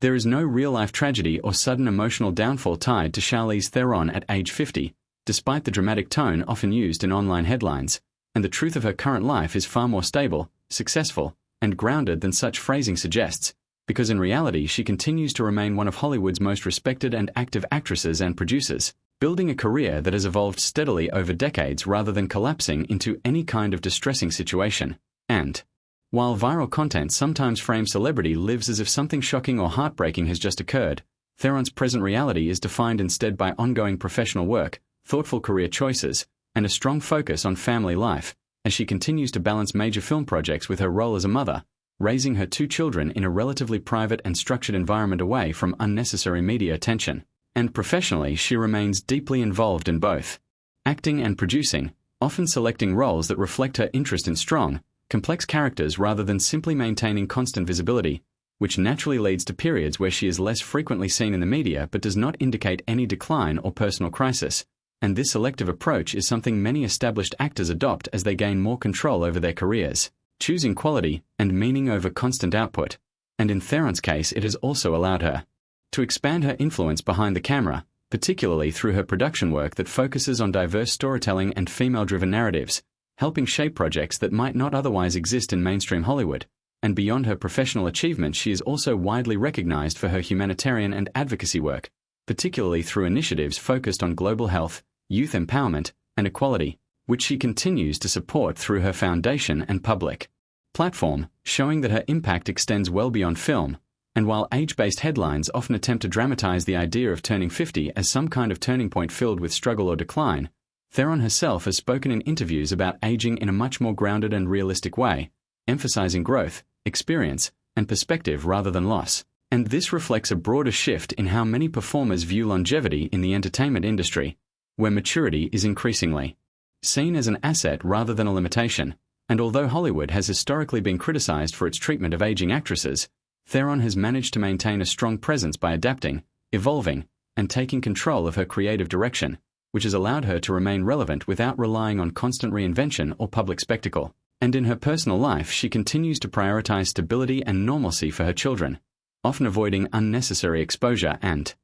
There is no real-life tragedy or sudden emotional downfall tied to Charlize Theron at age 50, despite the dramatic tone often used in online headlines, and the truth of her current life is far more stable, successful, and grounded than such phrasing suggests, because in reality she continues to remain one of Hollywood's most respected and active actresses and producers, building a career that has evolved steadily over decades rather than collapsing into any kind of distressing situation. And while viral content sometimes frames celebrity lives as if something shocking or heartbreaking has just occurred, Theron's present reality is defined instead by ongoing professional work, thoughtful career choices, and a strong focus on family life, as she continues to balance major film projects with her role as a mother, raising her 2 children in a relatively private and structured environment away from unnecessary media attention. And professionally, she remains deeply involved in both acting and producing, often selecting roles that reflect her interest in strong, complex characters rather than simply maintaining constant visibility, which naturally leads to periods where she is less frequently seen in the media but does not indicate any decline or personal crisis. And this selective approach is something many established actors adopt as they gain more control over their careers, choosing quality and meaning over constant output. And in Theron's case, it has also allowed her to expand her influence behind the camera, particularly through her production work that focuses on diverse storytelling and female-driven narratives, helping shape projects that might not otherwise exist in mainstream Hollywood. And beyond her professional achievements, she is also widely recognized for her humanitarian and advocacy work, particularly through initiatives focused on global health, youth empowerment, and equality, which she continues to support through her foundation and public platform, showing that her impact extends well beyond film. And while age-based headlines often attempt to dramatize the idea of turning 50 as some kind of turning point filled with struggle or decline, Theron herself has spoken in interviews about aging in a much more grounded and realistic way, emphasizing growth, experience, and perspective rather than loss. And this reflects a broader shift in how many performers view longevity in the entertainment industry, where maturity is increasingly seen as an asset rather than a limitation. And although Hollywood has historically been criticized for its treatment of aging actresses, Theron has managed to maintain a strong presence by adapting, evolving, and taking control of her creative direction, which has allowed her to remain relevant without relying on constant reinvention or public spectacle. And in her personal life, she continues to prioritize stability and normalcy for her children, often avoiding unnecessary exposure and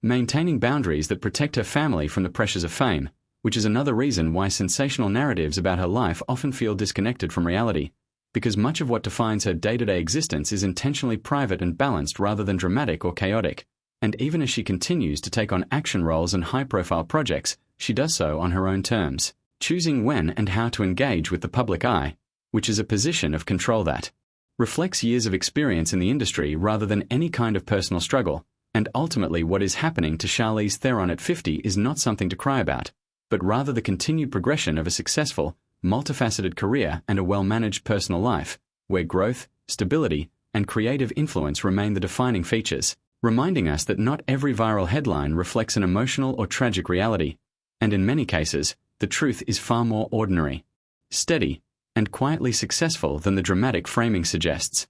maintaining boundaries that protect her family from the pressures of fame, which is another reason why sensational narratives about her life often feel disconnected from reality, because much of what defines her day-to-day existence is intentionally private and balanced rather than dramatic or chaotic. And even as she continues to take on action roles and high-profile projects, she does so on her own terms, choosing when and how to engage with the public eye, which is a position of control that reflects years of experience in the industry rather than any kind of personal struggle. And ultimately, what is happening to Charlize Theron at 50 is not something to cry about, but rather the continued progression of a successful, multifaceted career and a well-managed personal life, where growth, stability, and creative influence remain the defining features, reminding us that not every viral headline reflects an emotional or tragic reality, and in many cases, the truth is far more ordinary, steady, and quietly successful than the dramatic framing suggests.